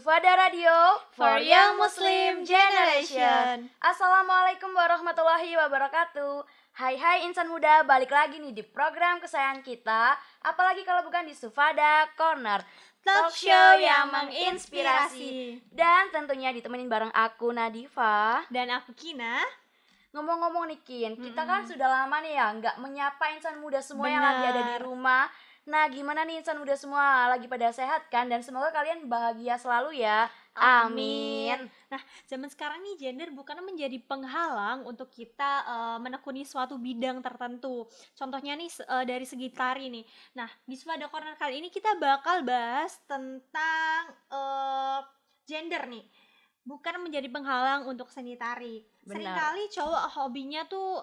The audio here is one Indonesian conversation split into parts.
Sufada Radio for Young Muslim Generation. Assalamualaikum warahmatullahi wabarakatuh. Hai insan muda, balik lagi nih di program kesayangan kita. Apalagi kalau bukan di Sufada Corner, Talk show yang menginspirasi. Dan tentunya ditemenin bareng aku Nadifa Dan aku Kina. Ngomong-ngomong nih Kin, kita kan sudah lama nih ya nggak menyapa insan muda semua yang lagi ada di rumah. Nah, gimana nih insan muda semua? Lagi pada sehat kan? Dan semoga kalian bahagia selalu ya. Amin. Nah, zaman sekarang nih gender bukan menjadi penghalang untuk kita menekuni suatu bidang tertentu. Contohnya nih dari segi tari nih. Nah, di Sufada Corner kali ini kita bakal bahas tentang gender nih. Bukan menjadi penghalang untuk seni tari. Seringkali cowok hobinya tuh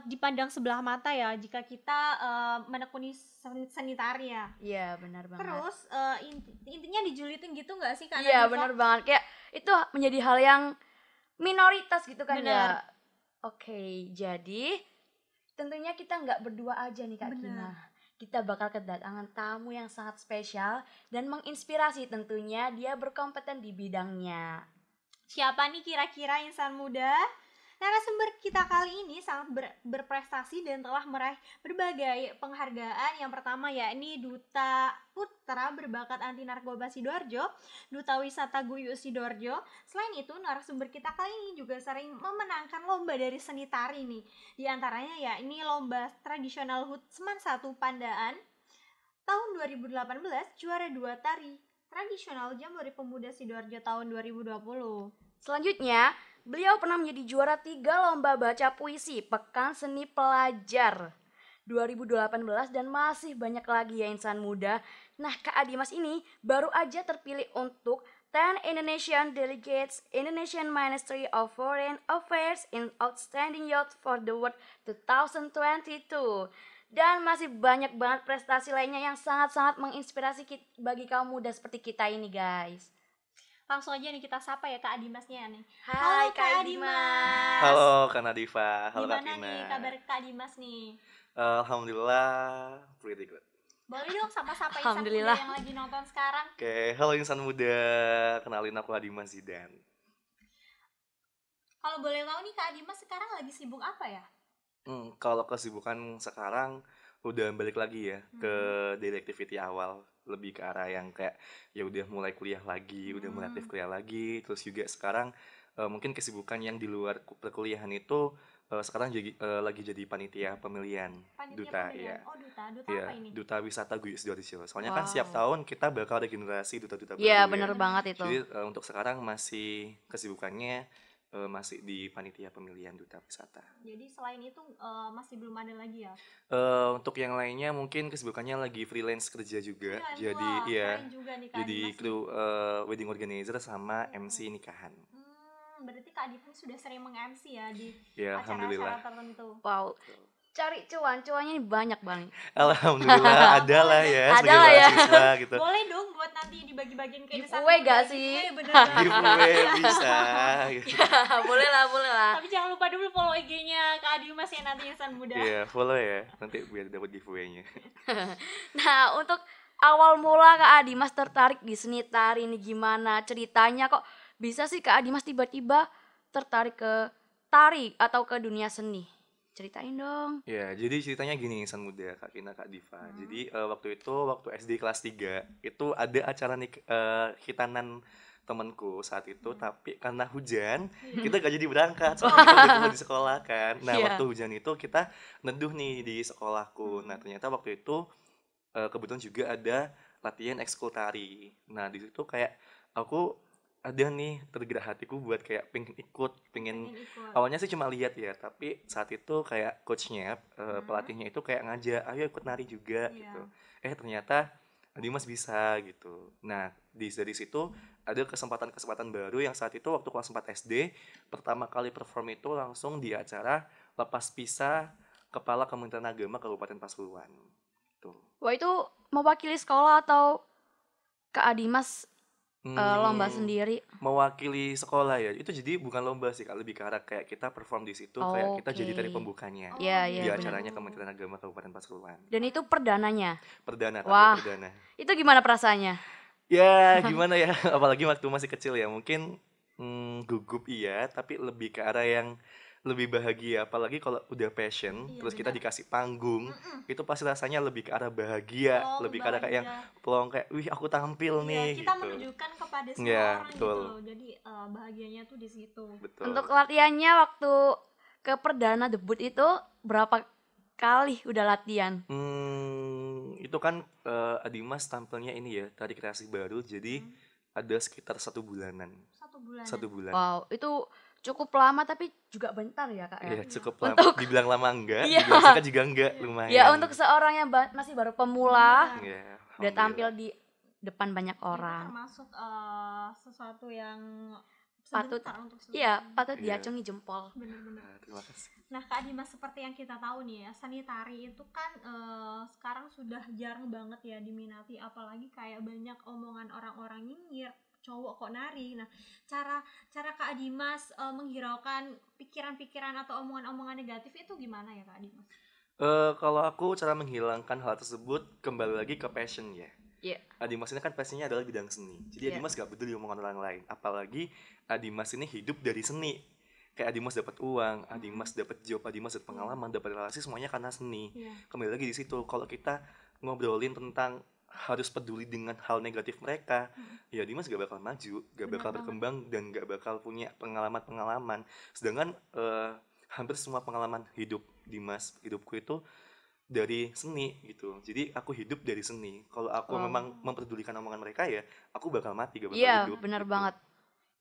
dipandang sebelah mata ya jika kita menekuni seni tari ya. Iya, benar banget. Terus intinya dijulitin gitu nggak sih Kak? Iya, benar banget. Kayak itu menjadi hal yang minoritas gitu kan ya. Oke, jadi tentunya kita nggak berdua aja nih Kak Kina. Kita bakal kedatangan tamu yang sangat spesial dan menginspirasi, tentunya dia berkompeten di bidangnya. Siapa nih kira-kira insan muda? Narasumber kita kali ini sangat berprestasi dan telah meraih berbagai penghargaan. Yang pertama yakni Duta Putra Berbakat Anti Narkoba Sidoarjo, Duta Wisata Guyuk Sidoarjo. Selain itu, narasumber kita kali ini juga sering memenangkan lomba dari seni tari nih. Di antaranya yakni lomba tradisional HUT Seman 1 Pandaan tahun 2018, juara 2 tari tradisional Jambore Pemuda Sidoarjo tahun 2020. Selanjutnya, beliau pernah menjadi juara 3 lomba baca puisi Pekan Seni Pelajar 2018 dan masih banyak lagi ya insan muda. Nah, Kak Adimas ini baru aja terpilih untuk 10 Indonesian Delegates Indonesian Ministry of Foreign Affairs in Outstanding Youth for the World 2022. Dan masih banyak banget prestasi lainnya yang sangat-sangat menginspirasi bagi kaum muda seperti kita ini guys. Langsung aja nih kita sapa ya Kak Adimasnya nih. Hai Kak Adimas. Halo Kak Nadifa, halo Kak Kina. Gimana nih kabar Kak Adimas nih? Alhamdulillah, pretty good. Boleh dong sama-sapa insan Alhamdulillah muda yang lagi nonton sekarang. Oke, halo insan muda, kenalin aku Adimas Zidan. Kalau boleh tahu nih Kak Adimas sekarang lagi sibuk apa ya? Kalau kesibukan sekarang udah balik lagi ya ke daily activity awal, lebih ke arah yang kayak ya udah mulai kuliah lagi, udah mulai aktif kuliah lagi. Terus juga sekarang mungkin kesibukan yang di luar perkuliahan itu sekarang lagi jadi panitia pemilihan duta pemilihan. ya. Oh, duta Ya, apa ini? Duta Wisata Guyuk Sidoarjo. Soalnya kan setiap tahun kita bakal ada generasi duta-duta baru. Iya, bener banget itu. Jadi untuk sekarang masih kesibukannya masih di panitia pemilihan duta wisata. Jadi selain itu masih belum ada lagi ya? Untuk yang lainnya mungkin kesibukannya lagi freelance kerja juga. Jadi keren juga nih, Kak jadi Adimas kru wedding organizer sama MC nikahan. Berarti Kak Adimas sudah sering meng-MC ya di Ya, acara-acara tertentu. Wow, cari cuannya banyak banget. Alhamdulillah ada lah ya Ada lah ya. mahasiswa gitu. Boleh dong buat nanti dibagi-bagiin ke insan Giveaway muda. gak sih? Bener. Giveaway bisa gitu. boleh lah. Tapi jangan lupa dulu follow IG-nya Kak Adimas ya nanti insan muda. Iya, follow ya. Nanti biar dapat giveaway-nya. Nah, untuk awal mula Kak Adimas tertarik di seni tari ini gimana ceritanya, kok bisa sih Kak Adimas tiba-tiba tertarik ke tari atau ke dunia seni? Ceritain dong. Ya, jadi ceritanya gini insan muda Kak Kina, Kak Diva. Jadi waktu SD kelas 3 itu ada acara hitanan temanku saat itu, tapi karena hujan kita gak jadi berangkat soalnya kita di sekolah kan. Nah, waktu hujan itu kita neduh nih di sekolahku. Nah, ternyata waktu itu kebetulan juga ada latihan ekskul tari. Nah, di situ kayak aku ada nih tergerak hatiku buat kayak pengen ikut. Awalnya sih cuma lihat ya, tapi saat itu kayak coachnya pelatihnya itu kayak ngajak ayo ikut nari juga gitu. Ternyata Dimas bisa gitu. Nah, dari situ ada kesempatan baru yang saat itu waktu kelas 4 SD pertama kali perform itu langsung di acara lepas pisah Kepala Kementerian Agama Kabupaten Pasuruan. Tuh. Wah, itu mewakili sekolah atau Kak Adimas lomba sendiri? Mewakili sekolah ya. Itu jadi bukan lomba sih, lebih ke arah kayak kita perform di situ, kayak kita jadi tari pembukanya. Di acaranya Kementerian Agama Kabupaten Pasuruan. Dan itu perdananya. Perdana. Itu gimana perasaannya? Ya gimana ya, apalagi waktu masih kecil ya, mungkin gugup iya, tapi lebih ke arah yang lebih bahagia. Apalagi kalau udah passion, Iya terus kita benar. dikasih panggung, Mm-mm. itu pasti rasanya lebih ke arah bahagia, Plong lebih ke arah kayak yang bahagia. plong kayak, wih aku tampil Iya, nih kita gitu. menunjukkan kepada semua Ya orang gitu betul, loh. Jadi bahagianya tuh di situ. Untuk betul. latihannya waktu ke perdana debut itu berapa kali udah latihan? Itu kan Adimas tampilnya ini ya, tari kreasi baru, jadi Hmm. ada sekitar 1 bulanan. 1 bulanan. 1 bulan. Wow, itu cukup lama tapi juga bentar ya kak ya. Iya Iya. cukup lama. Untuk Dibilang lama enggak, iya, dibilang singkat juga enggak, Iya. ya lumayan. untuk seorang yang masih baru pemula Benar. Ya, udah tampil alhamdulillah. di depan banyak Itu orang. termasuk sesuatu yang Patut, sebentar untuk iya seseorang. patut Iya. diacungi jempol. Benar-benar. Terima kasih. Nah, Kak Dimas, seperti yang kita tahu nih ya, seni tari itu kan sekarang sudah jarang banget ya diminati, apalagi kayak banyak omongan orang-orang nyinyir, cowok kok nari. Nah, cara Kak Dimas menghiraukan pikiran-pikiran atau omongan-omongan negatif itu gimana ya Kak Dimas? Kalau aku cara menghilangkan hal tersebut kembali lagi ke passion ya. Iya, Adimas ini kan passionnya adalah bidang seni. Jadi iya. Adimas gak peduli omongan orang lain. Apalagi Adimas ini hidup dari seni. Kayak Adimas dapat uang, Adimas dapat job, Adimas dapat pengalaman, dapat relasi, semuanya karena seni. Iya. Kembali lagi di situ. Kalau kita ngobrolin tentang harus peduli dengan hal negatif mereka, ya Dimas gak bakal maju, gak Benar bakal banget. berkembang, dan gak bakal punya pengalaman-pengalaman. Sedangkan hampir semua pengalaman hidup Dimas, hidupku itu dari seni gitu. Jadi aku hidup dari seni. Kalau aku Wow. memang memperdulikan omongan mereka ya, aku bakal mati, gak bakal Iya, hidup benar gitu. banget.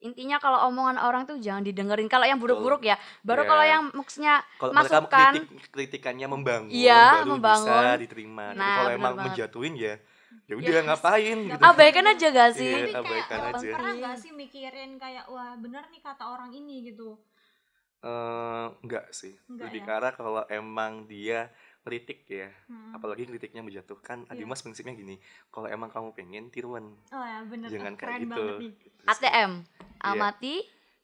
Intinya kalau omongan orang tuh jangan didengerin. Kalau yang buruk-buruk ya, baru Ya. kalau yang maksudnya Kalau mereka masukan, kritikannya membangun, iya, baru membangun. bisa diterima. Tapi Nah, kalau benar emang banget. menjatuhin ya, ya Ya, udah ngapain Nggak gitu. apa-apa. abaikan aja gak sih? Iya, Tapi kayak abaikan aja. pernah nggak sih mikirin kayak wah bener nih kata orang ini gitu? Enggak sih. Enggak Lebih ya? ke arah kalau emang dia kritik ya, Hmm. apalagi kritiknya menjatuhkan, Iya. Adimas prinsipnya gini, kalau emang kamu pengen tiruan, Oh ya bener. jangan kayak Keren gitu. banget nih. Gitu sih. ATM, Iya. amati,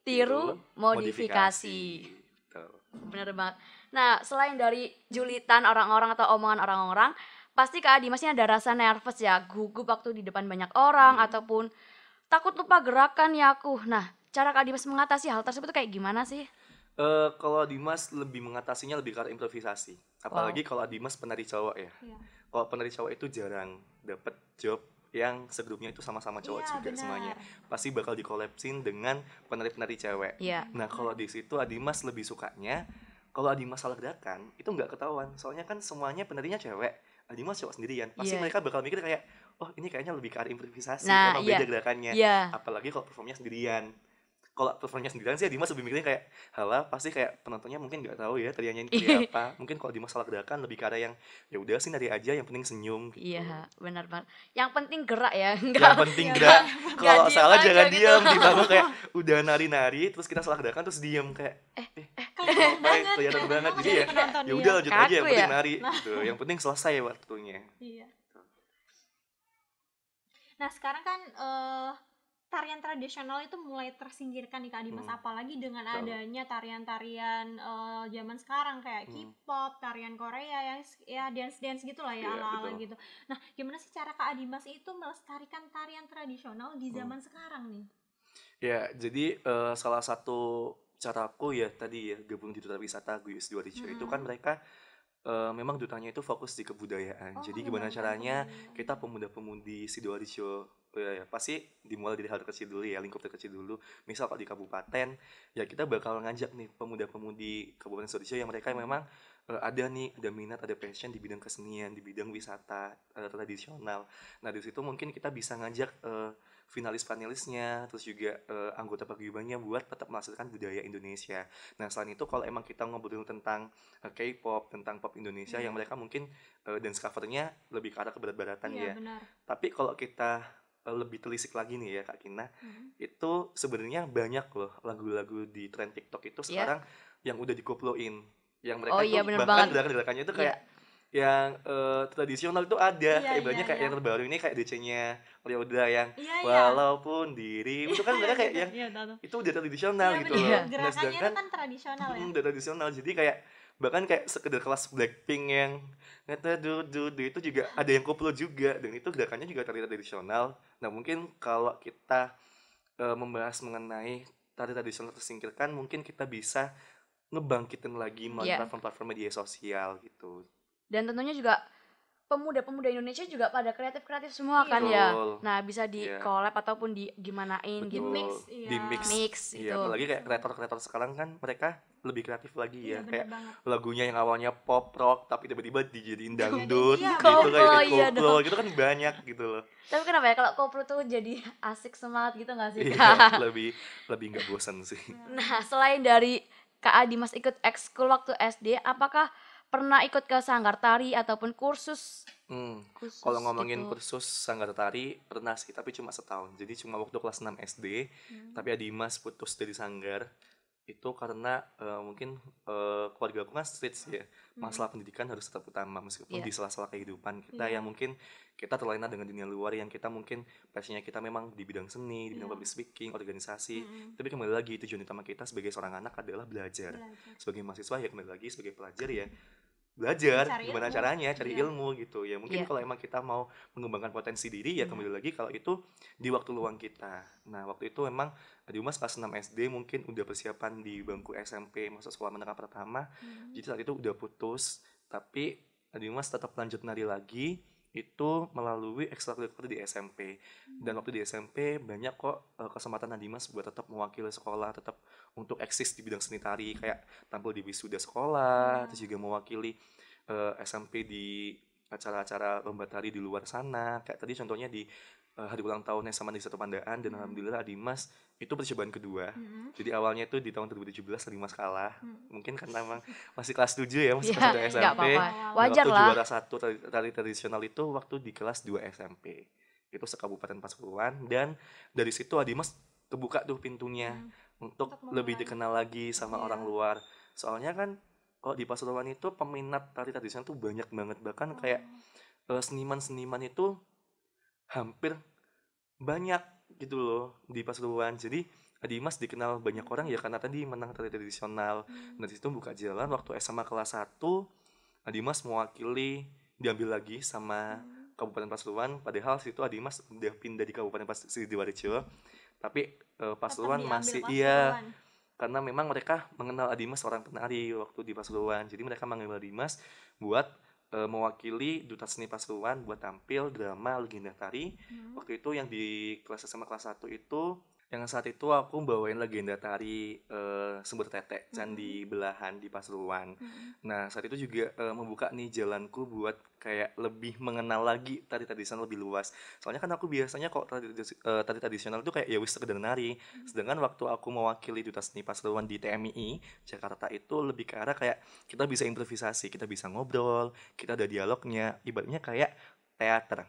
tiru, modifikasi. Gitu. Bener banget. Nah, selain dari julitan orang-orang atau omongan orang-orang, pasti Kak Dimasnya ada rasa nervous ya, gugup waktu di depan banyak orang ataupun takut lupa gerakan ya aku. Nah, cara Kak Dimas mengatasi hal tersebut tuh kayak gimana sih? Kalau Dimas lebih mengatasinya lebih ke arah improvisasi. Apalagi kalau Dimas penari cowok ya. Iya. Kalau penari cowok itu jarang dapat job yang segrupnya itu sama-sama cowok Iya, juga benar. semuanya. Pasti bakal dikolapsin dengan penari-penari cewek. Iya. Nah, kalau di situ Adimas lebih sukanya kalau Adimas salah gerakan itu nggak ketahuan. Soalnya kan semuanya penarinya cewek. Adimas cowok sendirian. Pasti Iya. mereka bakal mikir kayak, "Oh, ini kayaknya lebih ke arah improvisasi." Nah, Emang iya. beda gerakannya. Iya. Apalagi kalau performnya sendirian. Kalau performnya sendirian sih Dimas lebih mikirnya kayak, halah pasti kayak penontonnya mungkin nggak tahu ya tariannya ini tari apa. Mungkin kalau Dimas salah gerakan lebih ke arah yang ya udah sih nari aja, yang penting senyum gitu. Iya, benar banget. Yang penting gerak ya, Yang enggak. penting gerak. Kalau diem salah aja jangan gitu. diam, tiba-tiba kayak udah nari-nari terus kita salah gerakan terus diem kayak kelihatan banget. Jadi ya penonton, ya iya. udah lanjut aja, yang Kaku penting ya? nari gitu. Yang penting selesai waktunya. Iya. Nah sekarang kan tarian tradisional itu mulai tersingkirkan nih Kak Dimas, apalagi dengan Betul. adanya tarian-tarian zaman sekarang kayak K-pop, tarian Korea yang ya dance-dance gitulah ya, Iya, ala-ala betul. gitu. Nah gimana sih cara Kak Dimas itu melestarikan tarian tradisional di zaman sekarang nih? Ya, jadi salah satu caraku ya tadi ya gabung di Duta Wisata Guyus Sidoarjo itu kan mereka memang dutanya itu fokus di kebudayaan. Oh, Jadi gimana mengembangkan caranya kebudayaan. kita pemuda-pemudi Sidoarjo ya, pasti dimulai dari hal terkecil dulu ya, lingkup terkecil dulu. Misal kalau di kabupaten, ya kita bakal ngajak nih pemuda-pemudi Kabupaten Sidoarjo yang mereka memang ada minat, ada passion di bidang kesenian, di bidang wisata tradisional. Nah, di situ mungkin kita bisa ngajak finalis-finalisnya, terus juga anggota paguyubannya buat tetap melestarikan budaya Indonesia. Nah, selain itu kalau emang kita ngobrol tentang K-pop, tentang pop Indonesia yang mereka mungkin dance covernya lebih ke arah keberat-beratan Iya ya. benar. Tapi kalau kita lebih telisik lagi nih ya Kak Kina, itu sebenarnya banyak loh lagu-lagu di tren TikTok itu sekarang yang udah dikoploin, yang mereka Oh itu iya, bener bahkan banget. gerakan-gerakannya itu Iya. kayak yang tradisional itu ada, Iya, kayak ibaratnya iya, kayak iya. yang terbaru ini kayak DC-nya Leodra yang Iya, iya. walaupun dirimu itu kan mereka kayak yang Iya, tahu. itu udah tradisional Iya gitu benar. loh. Nah, Gerakannya itu sedangkan kan tradisional ya. udah tradisional jadi kayak bahkan kayak sekedar kelas Blackpink yang ngata du itu juga ada yang koplo juga, dan itu gerakannya juga tari tradisional. Nah mungkin kalau kita membahas mengenai tari tradisional tersingkirkan, mungkin kita bisa ngebangkitin lagi melalui Ya. platform-platform media sosial gitu. Dan tentunya juga pemuda-pemuda Indonesia juga pada kreatif-kreatif semua kan ya. Betul. Nah, bisa di Iya. collab ataupun di gimanain Di gitu. mix, Betul, iya. di mix. Mix Iya, itu. apalagi kayak kreator-kreator sekarang kan mereka lebih kreatif lagi Iya, ya. bener Kayak banget. lagunya yang awalnya pop rock tapi tiba-tiba dijadiin dangdut iya, gitu, Koplo, kayak iya koplo dong. gitu kan banyak gitu loh. Tapi kenapa ya kalau koplo tuh jadi asik semangat gitu gak sih, Iya, Kak? lebih lebih nggak bosan sih. Nah, selain dari Kak Dimas ikut ekskul waktu SD, apakah pernah ikut ke sanggar tari ataupun kursus Hmm, khusus kalau ngomongin gitu? kursus sanggar tari pernah sih, tapi cuma setahun. Jadi cuma waktu kelas 6 SD, tapi Adimas putus dari sanggar itu karena mungkin keluarga aku kan strict ya. Masalah pendidikan harus tetap utama meskipun Iya. di sela-sela kehidupan kita yang mungkin kita terlena dengan dunia luar yang kita mungkin passionnya kita memang di bidang seni, di bidang public speaking, organisasi. Tapi kembali lagi tujuan utama kita sebagai seorang anak adalah belajar. Sebagai mahasiswa ya kembali lagi sebagai pelajar ya belajar Cari gimana ilmu. caranya cari Iya. ilmu gitu ya. Mungkin Iya. kalau emang kita mau mengembangkan potensi diri ya kembali lagi kalau itu di waktu luang kita. Nah waktu itu emang di Umas kelas 6 SD mungkin udah persiapan di bangku SMP masuk sekolah menengah pertama. Jadi saat itu udah putus, tapi di Umas tetap lanjut nari lagi itu melalui ekstrakurikuler di SMP. Dan waktu di SMP banyak kok kesempatan Nadimas buat tetap mewakili sekolah, tetap untuk eksis di bidang seni tari, kayak tampil di wisuda sekolah, terus juga mewakili SMP di acara-acara lomba tari di luar sana. Kayak tadi contohnya di hari ulang tahunnya sama di Satu Pandaan, dan alhamdulillah Adimas itu percobaan kedua. Jadi awalnya itu di tahun 2017 Adimas kalah. Mungkin karena emang masih kelas 7 ya, masih kelas 1 Iya, nggak SMP. apa-apa. Nah, Wajar waktu lah. juara satu tari tradisional itu waktu di kelas 2 SMP. Itu sekabupaten Pasuruan, dan dari situ Adimas kebuka tuh pintunya untuk lebih memulai. dikenal lagi sama orang luar. Soalnya kan kalau di Pasuruan itu peminat tari tradisional tuh banyak banget, bahkan kayak seniman-seniman itu hampir banyak gitu loh di Pasuruan. Jadi Dimas dikenal banyak orang ya karena tadi menang tari tradisional. Dari situ buka jalan waktu SMA kelas 1 Dimas mewakili, diambil lagi sama Kabupaten Pasuruan, padahal situ Dimas udah pindah di Kabupaten Sidoarjo. Tapi Pasuruan diambil masih Pasuruan. karena memang mereka mengenal Adimas seorang penari waktu di Pasuruan. Jadi mereka manggil Adimas buat mewakili Duta Seni Pasuruan buat tampil drama Legenda Tari. Waktu itu yang di kelas SMA kelas 1 itu, yang saat itu aku bawain Legenda Tari Sumber Tetek Candi Belahan di Pasuruan. Nah saat itu juga membuka nih jalanku buat kayak lebih mengenal lagi tari tradisional lebih luas. Soalnya kan aku biasanya kok tari tradisional itu kayak ya wis sekedar nari. Sedangkan waktu aku mewakili Duta Seni Pasuruan di TMI Jakarta itu lebih ke arah kayak kita bisa improvisasi, kita bisa ngobrol, kita ada dialognya, ibaratnya kayak teater.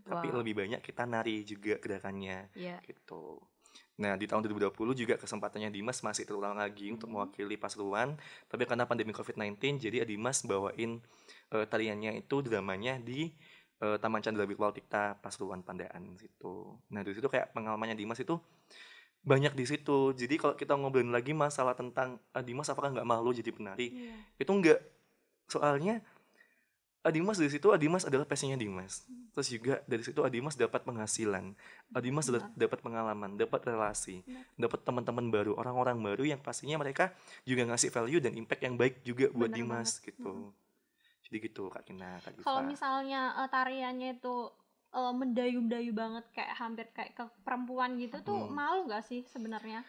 Tapi Wow. lebih banyak kita nari juga gerakannya Iya. gitu. Nah di tahun 2020 juga kesempatannya Dimas masih terulang lagi untuk mewakili Pasuruan. Tapi karena pandemi COVID-19 jadi Dimas bawain tariannya itu dramanya di Taman Candra Virtual Tikta Pasuruan Pandaan situ. Nah dari situ kayak pengalamannya Dimas itu banyak di situ. Jadi kalau kita ngobrolin lagi masalah tentang Dimas apakah nggak malu jadi penari, itu enggak. Soalnya Dimas dari situ Dimas adalah passionnya Dimas. Terus juga dari situ Dimas dapat penghasilan, Dimas dapat pengalaman, dapat relasi, dapat teman-teman baru, orang-orang baru yang pastinya mereka juga ngasih value dan impact yang baik juga buat Bener Dimas gitu. Jadi gitu Kak Kina, Kak Diva. Kalau misalnya tariannya itu mendayu-dayu banget kayak hampir kayak ke perempuan gitu tuh malu nggak sih sebenarnya?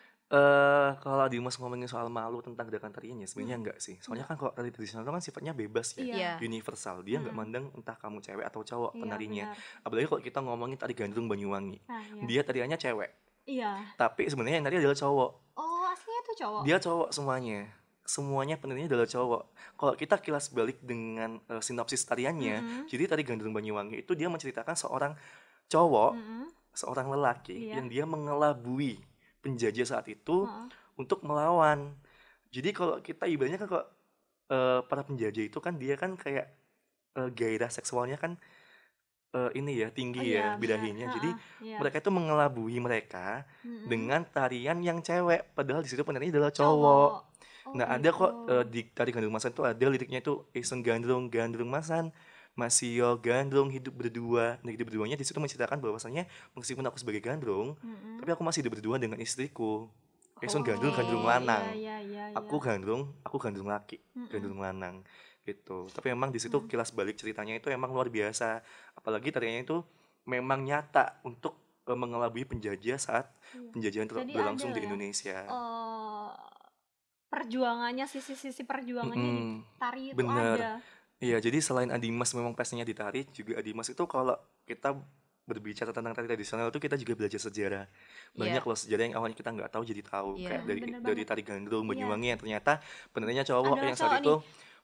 Kalau Dimas ngomongin soal malu tentang gerakan tariannya sebenarnya enggak sih. Soalnya kan kalau tari tradisional itu kan sifatnya bebas ya, Iya. universal. Dia nggak mandang entah kamu cewek atau cowok Iya, penarinya. benar. Apalagi kalau kita ngomongin tari gandrung Banyuwangi. Nah, iya. Dia tariannya cewek, Iya. tapi sebenarnya yang nari adalah cowok. Oh, aslinya tuh cowok. Dia cowok semuanya. Semuanya penarinya adalah cowok. Kalau kita kilas balik dengan sinopsis tariannya, jadi tari gandrung Banyuwangi itu dia menceritakan seorang cowok, seorang lelaki Iya. yang dia mengelabui penjajah saat itu untuk melawan. Jadi kalau kita ibaratnya kan kok para penjajah itu kan dia kan kayak gairah seksualnya kan ini ya tinggi Oh, iya, ya birahinya. benar. Jadi Iya. mereka itu mengelabui mereka dengan tarian yang cewek, padahal di situ penarinya adalah cowok. Oh Nah ada gitu. kok di tari gandrung masan tuh ada liriknya itu Ison gandrung gandrung masan masih yo gandrung hidup berdua. Nah hidup berduanya di situ menceritakan bahwasannya meskipun aku sebagai gandrung, Mm-mm. tapi aku masih hidup berdua dengan istriku. Ison gandrung gandrung Oh Oke. iya lanang. iya iya iya. Aku gandrung laki, Mm-mm. gandrung lanang gitu. Tapi memang di situ Mm. kilas balik ceritanya itu emang luar biasa. Apalagi tariannya itu memang nyata untuk mengelabui penjajah saat Iya. penjajahan Jadi ada berlangsung lah di ya Indonesia. eh perjuangannya, sisi-sisi perjuangannya di Mm-mm, tari itu bener. ada. Iya, jadi selain Adimas memang passionnya di tari, juga Adimas itu kalau kita berbicara tentang tari tradisional itu kita juga belajar sejarah. Banyak Iya, loh sejarah yang awalnya kita nggak tahu jadi tahu. Kayak iya. dari Bener dari banget. tari gandrung Iya, Banyuwangi yang ternyata peneranya cowok adalah yang saat cowok nih. itu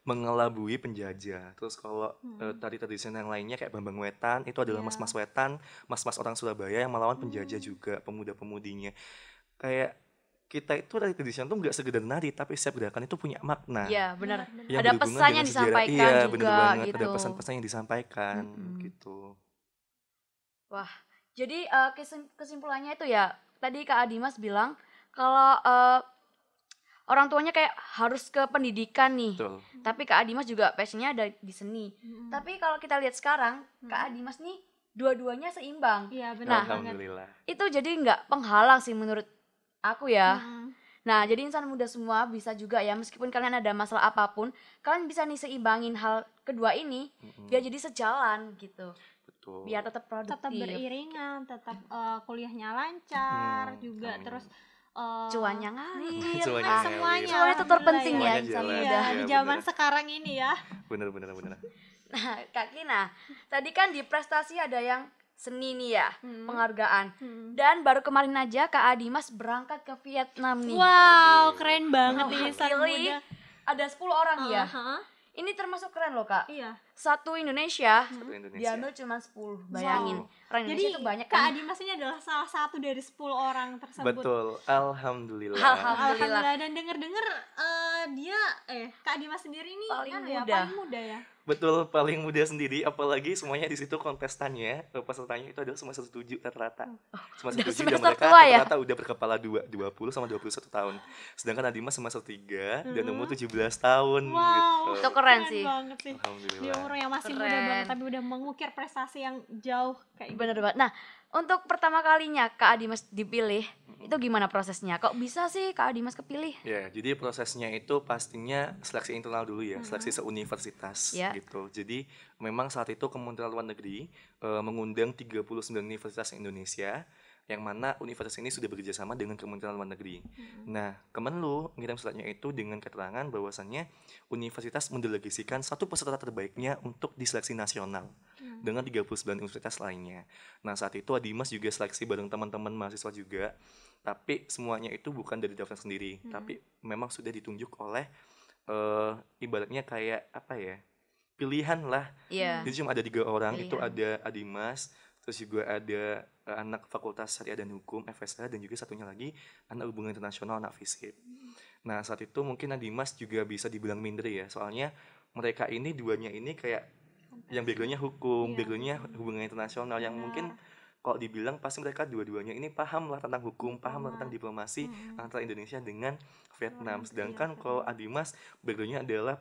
mengelabui penjajah. Terus kalau Mm-mm. tari tradisional yang lainnya kayak Bambang Wetan itu adalah mas-mas Iya. Wetan, mas-mas orang Surabaya yang melawan penjajah Hmm. juga, pemuda-pemudinya. Kayak kita itu tari tradisional tuh nggak sekedar nari, tapi setiap gerakan itu punya makna Iya, benar. Benar benar. yang Ada berhubungan pesan dengan yang sejarah. disampaikan Iya, bener juga banget. Ada gitu. pesan-pesan yang disampaikan Mm-mm. gitu. Wah, jadi kesimpulannya itu ya, tadi Kak Adimas bilang kalau orang tuanya kayak harus ke pendidikan nih. Betul. Tapi Kak Adimas juga passionnya ada di seni. Mm-mm. Tapi kalau kita lihat sekarang, Kak Adimas nih dua-duanya seimbang. Iya Nah, benar banget. Alhamdulillah. itu jadi nggak penghalang sih menurut aku ya. Mm-mm. Nah, jadi insan muda semua bisa juga ya, meskipun kalian ada masalah apapun, kalian bisa nih seimbangin hal kedua ini biar Mm-mm, jadi sejalan gitu. betul. Biar tetap Tetap produktif, beriringan, tetap kuliahnya lancar juga, Amin. terus cuannya ngalir. Cuannya Ah, ngalir. semuanya cuan itu terpenting ya alhamdulillah Semuanya insan jalan. muda. iya di Iya, zaman bener. sekarang ini ya. Bener, bener, bener. Nah, Kak Kina, tadi kan di prestasi ada yang seni nih ya, penghargaan. Dan baru kemarin aja Kak Adimas berangkat ke Vietnam nih. Wow keren banget nih insan Mewakili muda. ada 10 orang ya. Aha, Ini termasuk keren loh Kak. iya. Satu Indonesia Satu Indonesia. diambil cuma 10, bayangin. Orang Jadi Indonesia itu banyak Kak kan. Adimas ini adalah salah satu dari 10 orang tersebut. Betul. Alhamdulillah. Alhamdulillah. Dan denger-denger dia Kak Adimas sendiri nih Paling kan ya muda. paling muda ya. Betul, paling muda sendiri, apalagi semuanya di situ kontestannya, pesertanya itu adalah semester 7 rata-rata. udah Semester 7 dan semester mereka tua ya? rata-rata udah berkepala 20 sama 21 tahun. Sedangkan Adimas semester 3 dan umur 17 tahun Wow. gitu. Itu keren sih. banget sih. Di Alhamdulillah. umur yang masih muda Keren. banget tapi udah mengukir prestasi yang jauh kayak gitu. Bener banget. Nah, untuk pertama kalinya Kak Adimas dipilih, itu gimana prosesnya? Kok bisa sih Kak Adimas kepilih? Ya, jadi prosesnya itu pastinya seleksi internal dulu ya, seleksi seuniversitas Ya. gitu. Jadi memang saat itu Kementerian Luar Negeri mengundang 39 universitas Indonesia yang mana universitas ini sudah bekerja sama dengan Kementerian Luar Negeri. Nah, Kemenlu ngirim suratnya itu dengan keterangan bahwasannya universitas mendelegasikan satu peserta terbaiknya untuk diseleksi nasional dengan 39 universitas lainnya. Nah, saat itu Adimas juga seleksi bareng teman-teman mahasiswa juga, tapi semuanya itu bukan dari daftar sendiri, tapi memang sudah ditunjuk oleh ibaratnya kayak apa ya, pilihan lah. Iya. Jadi cuma ada 3 orang, itu Pilihan. ada Adimas, terus juga ada anak Fakultas Syariah dan Hukum FSH, dan juga satunya lagi anak Hubungan Internasional, anak FISIP. Nah saat itu mungkin Adimas juga bisa dibilang minder ya, soalnya mereka ini duanya ini kayak yang backgroundnya hukum, Iya, backgroundnya hubungan internasional, yang mungkin kalau dibilang pasti mereka dua-duanya ini paham lah tentang hukum, paham lah tentang diplomasi antara Indonesia dengan Vietnam. Sedangkan kalau Adimas backgroundnya adalah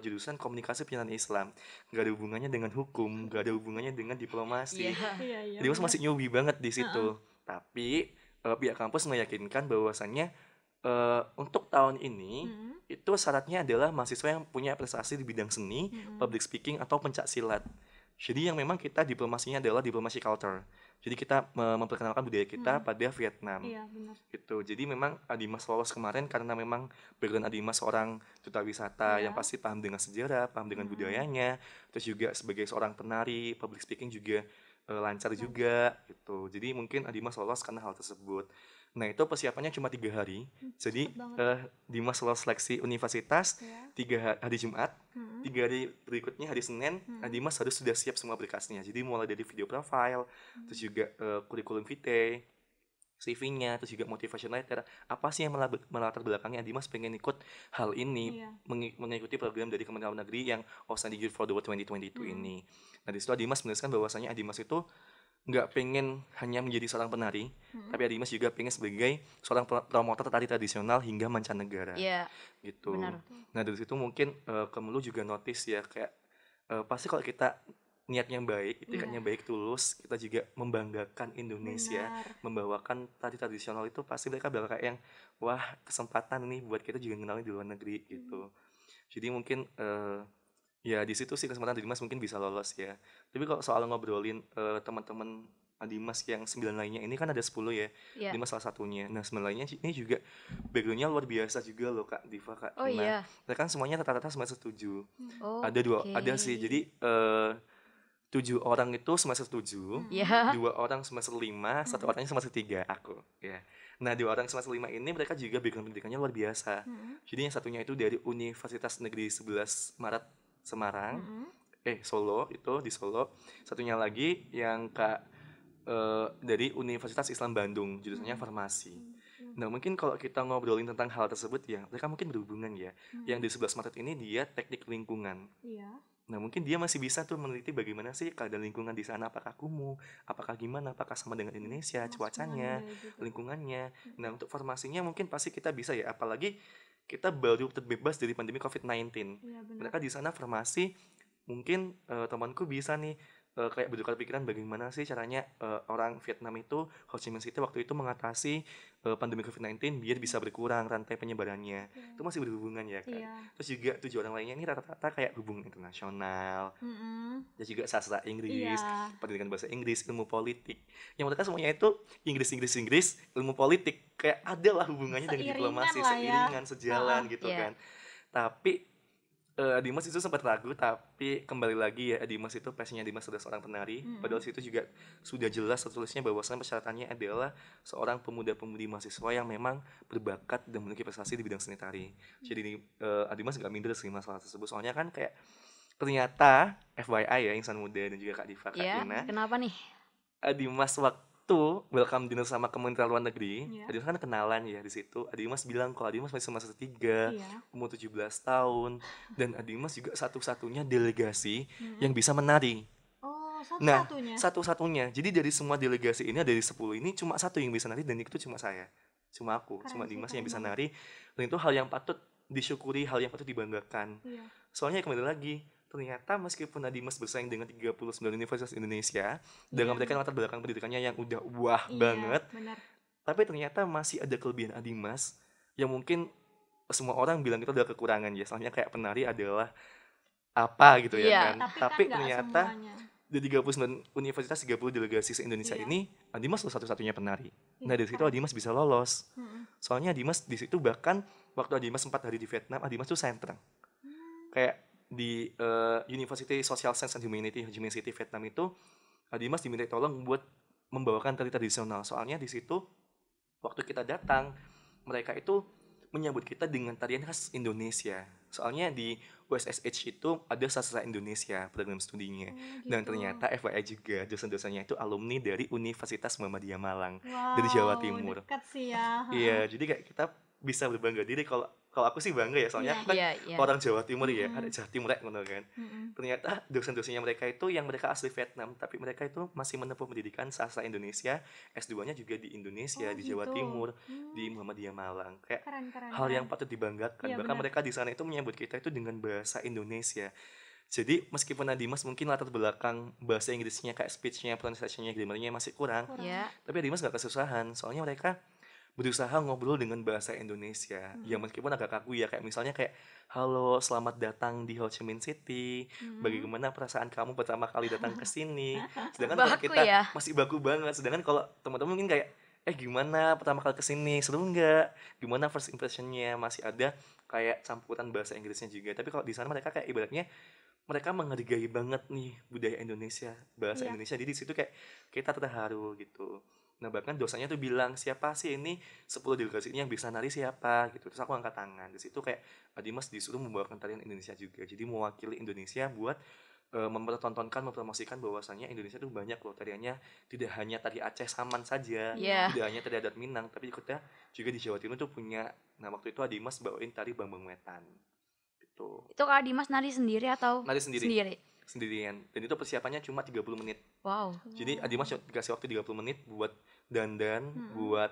jurusan komunikasi penyiaran Islam, nggak ada hubungannya dengan hukum, nggak ada hubungannya dengan diplomasi. Iya. Iya iya. Adimas masih newbie banget di situ. Tapi pihak kampus meyakinkan bahwasannya untuk tahun ini itu syaratnya adalah mahasiswa yang punya prestasi di bidang seni, public speaking atau pencak silat. Jadi yang memang kita diplomasinya adalah diplomasi culture. Jadi kita memperkenalkan budaya kita pada Vietnam. Iya benar. Gitu. Jadi memang Adimas lolos kemarin karena memang background Adimas seorang duta wisata yang pasti paham dengan sejarah, paham dengan budayanya, terus juga sebagai seorang penari, public speaking juga lancar juga gitu. Jadi mungkin Adimas lolos karena hal tersebut. Nah itu persiapannya cuma 3 hari. Jadi Dimas lolos seleksi universitas 3 hari Jumat, 3 hari berikutnya hari Senin, Dimas harus sudah siap semua berkasnya. Jadi mulai dari video profile, terus juga kurikulum vitae, CV-nya, terus juga motivation letter. Apa sih yang melatar belakangnya Dimas pengen ikut hal ini, mengikuti program dari Kementerian Luar Negeri yang Outstanding Youth for the World 2022 ini. Nah di situ Dimas menuliskan bahwasanya Dimas itu nggak pengen hanya menjadi seorang penari, tapi Adimas juga pengen sebagai seorang promotor tari tradisional hingga mancanegara Iya, gitu. benar. Nah dari situ mungkin Kemlu juga notice ya kayak pasti kalau kita niatnya baik, itikadnya Iya, baik tulus, kita juga membanggakan Indonesia, benar. membawakan tari tradisional itu pasti mereka bakal kayak yang wah kesempatan nih buat kita juga ngenalin di luar negeri Hmm. gitu. Jadi mungkin ya di situ sih kesempatan Dimas mungkin bisa lolos ya. Tapi kalau soal ngobrolin teman-teman Dimas yang 9 lainnya ini kan ada 10 ya. Iya. Dimas salah satunya. Nah, 9 lainnya ini juga backgroundnya luar biasa juga loh Kak Diva, Kak Oh Kina. iya. Mereka kan semuanya rata-rata semester 7. Ada dua, Oke. ada sih. Jadi 7 orang itu semester 7, Ya. 2 orang semester 5, satu orangnya semester 3, aku ya. Nah, 2 orang semester 5 ini mereka juga background pendidikannya luar biasa. Jadi yang satunya itu dari Universitas Negeri 11 Maret Semarang, Solo itu di Solo. Satunya lagi yang dari Universitas Islam Bandung, jurusannya farmasi. Nah, mungkin kalau kita ngobrolin tentang hal tersebut ya, mereka mungkin berhubungan ya. Yang di 11 Maret ini dia teknik lingkungan. Iya. Nah, mungkin dia masih bisa tuh meneliti bagaimana sih keadaan lingkungan di sana, apakah kumuh, apakah gimana, apakah sama dengan Indonesia, Termasuk dengan cuacanya, budaya juga. lingkungannya. Nah, untuk farmasinya mungkin pasti kita bisa ya, apalagi kita baru terbebas dari pandemi COVID-19. Iya, benar. Mereka di sana farmasi, mungkin temanku bisa nih kayak bertukar pikiran bagaimana sih caranya orang Vietnam itu, Ho Chi Minh City waktu itu mengatasi pandemi COVID-19 biar bisa berkurang rantai penyebarannya. Itu masih berhubungan ya kan. Iya. Terus juga 7 orang lainnya ini rata-rata kayak hubungan internasional, Mm-mm. dan juga sastra Inggris, Iya. pendidikan bahasa Inggris, ilmu politik. Yang mereka semuanya itu Inggris, ilmu politik. Kayak ada lah hubungannya dengan Seiringan diplomasi, lah ya. seiringan, sejalan gitu Iya. kan. Tapi Dimas itu sempat ragu, tapi kembali lagi ya Dimas itu passionnya Dimas adalah seorang penari. Padahal situ juga sudah jelas tertulisnya bahwasannya persyaratannya adalah seorang pemuda-pemudi mahasiswa yang memang berbakat dan memiliki prestasi di bidang seni tari. Jadi Dimas nggak minder sih masalah tersebut. Soalnya kan kayak ternyata FYI ya insan muda dan juga Kak Diva, Kak Ya, Tina, kenapa nih? Dimas waktu welcome dinner sama Kementerian Luar Negeri, Iya. Dimas kan kenalan ya di situ. Dimas bilang kalau Dimas masih semester 3, Iya. umur 17 tahun, dan Dimas juga satu-satunya delegasi yang bisa menari. Oh, Nah, satu-satunya. satu-satunya. Jadi dari semua delegasi ini, dari 10 ini cuma satu yang bisa nari dan itu cuma saya. Cuma aku, Keren cuma sih, Dimas keren yang bisa banget. nari. Dan itu hal yang patut disyukuri, hal yang patut dibanggakan. Iya. Soalnya kembali lagi, ternyata meskipun Dimas bersaing dengan 39 universitas Indonesia, dengan mereka latar belakang pendidikannya yang udah wah banget, Iya, benar. tapi ternyata masih ada kelebihan Dimas yang mungkin semua orang bilang itu adalah kekurangan ya. Soalnya kayak penari adalah apa gitu ya Iya. kan. Tapi kan Tapi nggak ternyata semuanya. di 39 universitas, 30 delegasi se-Indonesia Iya. ini, Dimas loh satu-satunya penari. Iya, Nah, dari situ keren. Dimas bisa lolos. Mm-mm. Soalnya Dimas di situ bahkan waktu Dimas 4 hari di Vietnam, Dimas tuh sentrang. Kayak di University Social Science and Humanity, Ho Chi Minh City, Vietnam itu, Dimas diminta tolong buat membawakan tari tradisional. Soalnya di situ waktu kita datang, mereka itu menyambut kita dengan tarian khas Indonesia. Soalnya di USSH itu ada sastra Indonesia program studinya. Dan gitu. ternyata FYI juga dosen-dosennya itu alumni dari Universitas Muhammadiyah Malang dari Jawa Wow, Timur. dekat sih ya. Iya, jadi kayak kita bisa berbangga diri. Kalau kalau aku sih bangga ya, soalnya Iya. aku kan Iya, iya. orang Jawa Timur ya, ada Jawa Timur ngono kan. Mm-mm. Ternyata dosen-dosennya mereka itu yang mereka asli Vietnam, tapi mereka itu masih menempuh pendidikan sastra Indonesia, S2-nya juga di Indonesia, Oh, di Jawa gitu. Timur, di Muhammadiyah Malang. Kayak Keren, keren, hal yang keren. patut dibanggakan. Iya, Bahkan benar. mereka di sana itu menyambut kita itu dengan bahasa Indonesia. Jadi meskipun Dimas mungkin latar belakang bahasa Inggrisnya kayak speech-nya, pronunciation-nya, grammar-nya masih kurang, Iya. tapi Dimas gak kesusahan. Soalnya mereka berusaha ngobrol dengan bahasa Indonesia. Ya meskipun agak kaku ya, kayak misalnya kayak halo, selamat datang di Ho Chi Minh City. Bagaimana perasaan kamu pertama kali datang ke sini? Sedangkan kalau Baku kita ya. masih baku banget. Sedangkan kalau teman-teman mungkin kayak gimana pertama kali ke sini? Seru nggak? Gimana first impressionnya? Masih ada kayak campuran bahasa Inggrisnya juga. Tapi kalau di sana mereka kayak ibaratnya mereka menghargai banget nih budaya Indonesia, bahasa Iya. Indonesia. Jadi di situ kayak kita terharu gitu. Nah, bahkan dosennya tuh bilang, siapa sih ini 10 delegasi ini yang bisa nari siapa gitu. Terus aku angkat tangan. Di situ kayak Dimas disuruh membawakan tarian Indonesia juga. Jadi mewakili Indonesia buat mempertontonkan, mempromosikan bahwasannya Indonesia tuh banyak loh tariannya, tidak hanya tari Aceh Saman saja, Iya. tidak hanya tari adat Minang, tapi kita juga di Jawa Timur tuh punya. Nah, waktu itu Dimas bawain tari Bambang Wetan gitu. Itu Kak Dimas nari sendiri atau Nari sendiri. sendiri? sendirian. Dan itu persiapannya cuma 30 menit. Wow. Jadi Adimas dikasih waktu 30 menit buat dandan, buat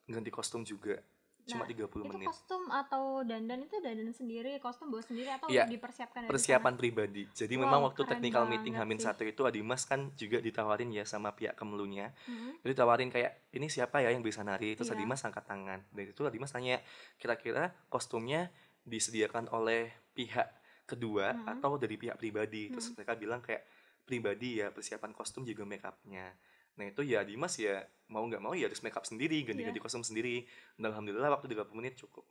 ganti kostum juga. Cuma 30 Itu menit. kostum atau dandan itu dandan sendiri, kostum bawa sendiri atau Iya, dipersiapkan dari persiapan pribadi. Jadi Wow, memang waktu keren technical meeting banget H-1 itu Adimas kan juga ditawarin ya sama pihak Kemlunya. sana? Jadi ditawarin kayak ini siapa ya yang bisa nari, terus Iya. Adimas angkat tangan. Dan itu Adimas tanya kira-kira kostumnya disediakan oleh pihak kedua atau dari pihak pribadi. Terus mereka bilang kayak pribadi ya, persiapan kostum juga make upnya. Nah itu ya Dimas ya mau nggak mau ya harus make up sendiri, ganti-ganti kostum sendiri. Dan alhamdulillah waktu 30 menit cukup.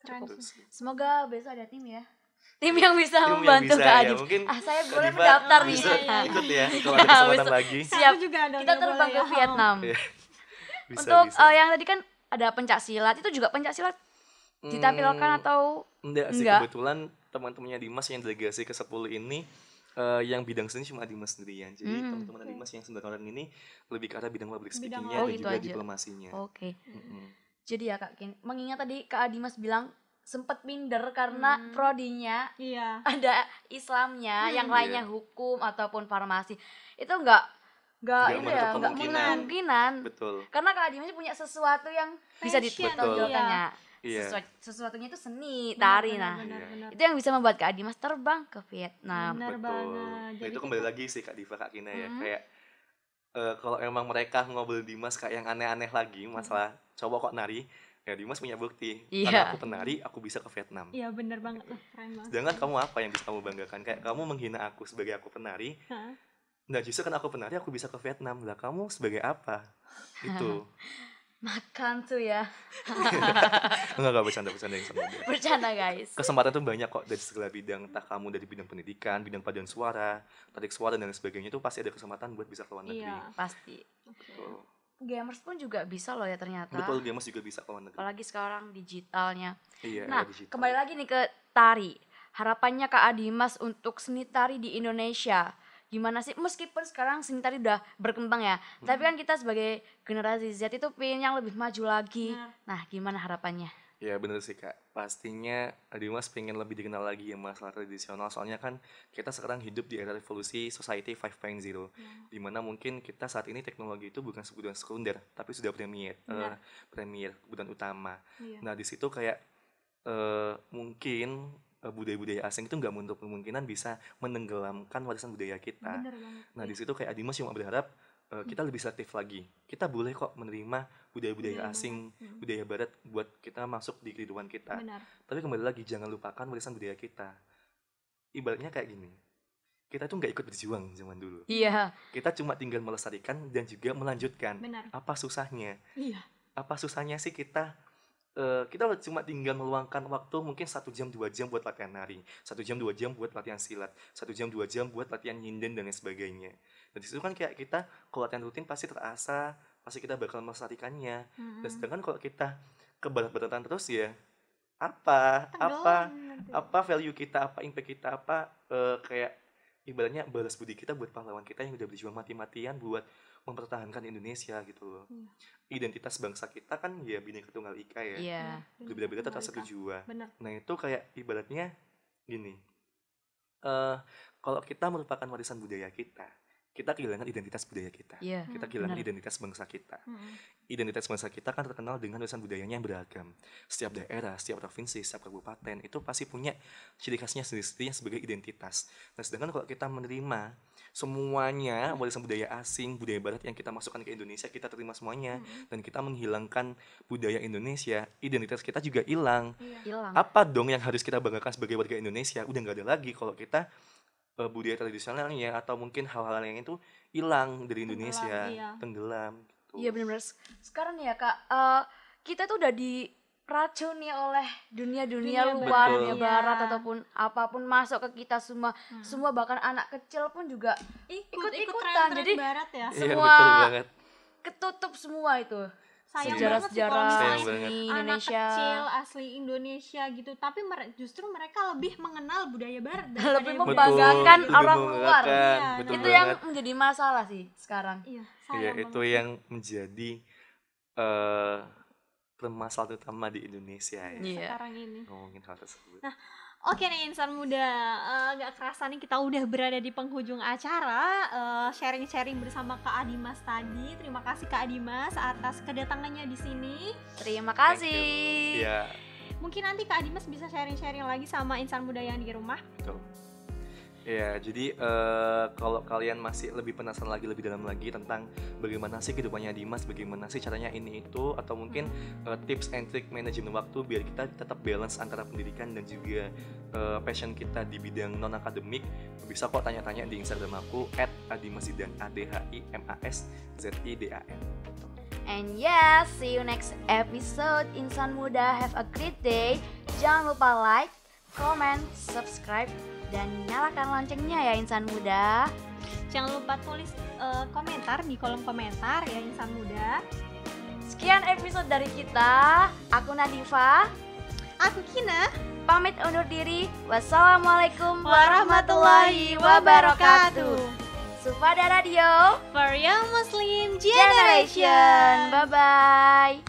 Keren Cukup sih. sih. Semoga besok ada tim ya. Tim yang bisa Tim yang membantu bisa Kak ya, Adif. mungkin Saya Kak boleh Diva mendaftar nih. bisa Iya. ikut ya kalau ada kesempatan Besok. lagi. Siap. Aku juga dong Kita yang terbang boleh ke ya. Vietnam. Iya. Bisa, Untuk bisa. yang tadi kan ada pencak silat, itu juga pencak silat ditampilkan atau Enggak sih, enggak? kebetulan teman-temannya Dimas yang delegasi ke 10 ini yang bidang seni cuma Dimas sendirian. Jadi teman-teman Dimas yang 9 orang ini lebih ke arah bidang public Bidang speaking-nya Oh, dan gitu juga aja. diplomasinya. Oke. Mm-mm. Jadi ya Kak Kin, mengingat tadi Kak Adimas bilang sempet minder karena prodinya Iya. ada Islamnya, yang lainnya Iya. hukum ataupun farmasi. Itu enggak Nggak ini menutup ya, enggak kemungkinan. kemungkinan. Betul. Karena Kak Adimas punya sesuatu yang bisa Passion, ditonjolkan ya. Iya. Sesuatunya itu seni, tari. Nah, Benar. itu yang bisa membuat Kak Adimas terbang ke Vietnam. Benar Betul. banget. Nah, Jadi itu kembali lagi sih Kak Diva, Kak Kina ya. Mm-mm. Kayak kalau emang mereka ngobrol Dimas kayak yang aneh-aneh lagi masalah cowok kok nari, ya Dimas punya bukti. Iya. Karena aku penari, aku bisa ke Vietnam. iya benar banget. Keren banget. Sedangkan kamu apa yang bisa kamu banggakan? Kayak kamu menghina aku sebagai aku penari. Hah? Nah justru kan aku penari, aku bisa ke Vietnam. Lah kamu sebagai apa? Itu. Makan tuh ya. Enggak bercanda yang sama dia. Bercanda guys. Kesempatan tuh banyak kok dari segala bidang. Entah kamu dari bidang pendidikan, bidang paduan suara, tarik suara dan lain sebagainya. Itu pasti ada kesempatan buat bisa ke luar negeri. Iya. Pasti. Betul. Gamers pun juga bisa loh ya ternyata. Betul, Games juga bisa ke luar negeri. Apalagi sekarang digitalnya. Iya, Nah, era digital. kembali lagi nih ke tari. Harapannya Kak Adimas untuk seni tari di Indonesia. Gimana sih? Meskipun sekarang seni tari udah berkembang ya. Tapi kan kita sebagai generasi Z itu pengen yang lebih maju lagi. Benar. Nah, gimana harapannya? Ya bener sih Kak, pastinya Dimas pengen lebih dikenal lagi ya masalah tradisional. Soalnya kan kita sekarang hidup di era revolusi society 5.0, dimana mungkin kita saat ini teknologi itu bukan kebutuhan sekunder, tapi sudah premier, Benar. premier kebutuhan utama. Iya. Nah di situ kayak mungkin budaya-budaya asing itu nggak menutup kemungkinan bisa menenggelamkan warisan budaya kita. Benar banget. Nah di situ kayak Dimas cuma berharap kita lebih selektif lagi. Kita boleh kok menerima budaya-budaya asing, budaya barat buat kita masuk di kehidupan kita. Benar. Tapi kembali lagi jangan lupakan warisan budaya kita. Ibaratnya kayak gini. Kita tuh nggak ikut berjuang zaman dulu. Iya. Kita cuma tinggal melestarikan dan juga melanjutkan. Benar. Apa susahnya? Iya. Apa susahnya sih kita cuma tinggal meluangkan waktu mungkin 1 jam 2 jam buat latihan nari, 1 jam 2 jam buat latihan silat, 1 jam 2 jam buat latihan nyinden dan lain sebagainya. Dan disitu kan kayak kita kalau latihan rutin pasti terasa, pasti kita bakal melestarikannya. Dan sedangkan kalau kita kebarat-baratan terus ya apa value kita, apa impact kita, apa kayak ibaratnya balas budi kita buat pahlawan kita yang udah berjuang mati-matian buat mempertahankan Indonesia gitu loh. Identitas bangsa kita kan ya Bhinneka Tunggal Ika ya. Iya. Berbeda-beda tetap satu jua. Benar. Nah itu kayak ibaratnya gini. Kalau kita merupakan warisan budaya kita kehilangan identitas budaya kita. Iya. Kita kehilangan benar. identitas bangsa kita. Identitas bangsa kita kan terkenal dengan warisan budayanya yang beragam. Setiap daerah, setiap provinsi, setiap kabupaten itu pasti punya ciri khasnya sendiri-sendiri sebagai identitas. Nah, sedangkan kalau kita menerima semuanya warisan budaya asing, budaya barat yang kita masukkan ke Indonesia, kita terima semuanya dan kita menghilangkan budaya Indonesia, identitas kita juga hilang. Hilang. Apa dong yang harus kita banggakan sebagai warga Indonesia? Udah nggak ada lagi kalau kita budaya tradisionalnya atau mungkin hal-hal yang itu hilang dari Indonesia, iya. tenggelam gitu. Iya benar-benar. Sekarang nih ya Kak, kita tuh udah diracuni oleh dunia luar, Betul. dunia barat ataupun apapun masuk ke kita semua bahkan anak kecil pun juga ikut-ikutan. tren-tren Jadi barat ya. Iya, semua betul banget. ketutup semua itu. Sayang Sejarah- banget sih kalau sejarah Sayang misalnya banget. seni anak Indonesia. kecil asli Indonesia gitu, tapi justru mereka lebih mengenal budaya barat Lebih yang membanggakan Lebih orang luar. membanggakan, Iya, betul Itu banget. yang menjadi masalah sih sekarang. Iya, Iya, sayang itu banget. yang menjadi permasalahan utama di Indonesia ya. Iya. Sekarang ini. Ngomongin hal tersebut. Nah, Oke nih insan muda, gak kerasa nih kita udah berada di penghujung acara sharing-sharing bersama Kak Adimas tadi. Terima kasih Kak Adimas atas kedatangannya di sini. Terima Thank kasih. you. Iya, Mungkin nanti Kak Adimas bisa sharing-sharing lagi sama insan muda yang di rumah. betul. Ya, jadi kalau kalian masih lebih penasaran lagi lebih dalam lagi tentang bagaimana sih kehidupannya Dimas, bagaimana sih caranya ini itu, atau mungkin tips and trick manajemen waktu biar kita tetap balance antara pendidikan dan juga passion kita di bidang non akademik, bisa kok tanya-tanya di Instagram aku @adimaszidan ADHIMASZIDAN. And yeah, see you next episode. Insan Muda, have a great day. Jangan lupa like, comment, subscribe, dan nyalakan loncengnya ya Insan Muda. Jangan lupa tulis komentar di kolom komentar ya insan muda. Sekian episode dari kita. Aku Nadifa, Aku Kina. pamit undur diri. Wassalamualaikum warahmatullahi wabarakatuh. Sufada Radio For Young Muslim Generation. Bye-bye.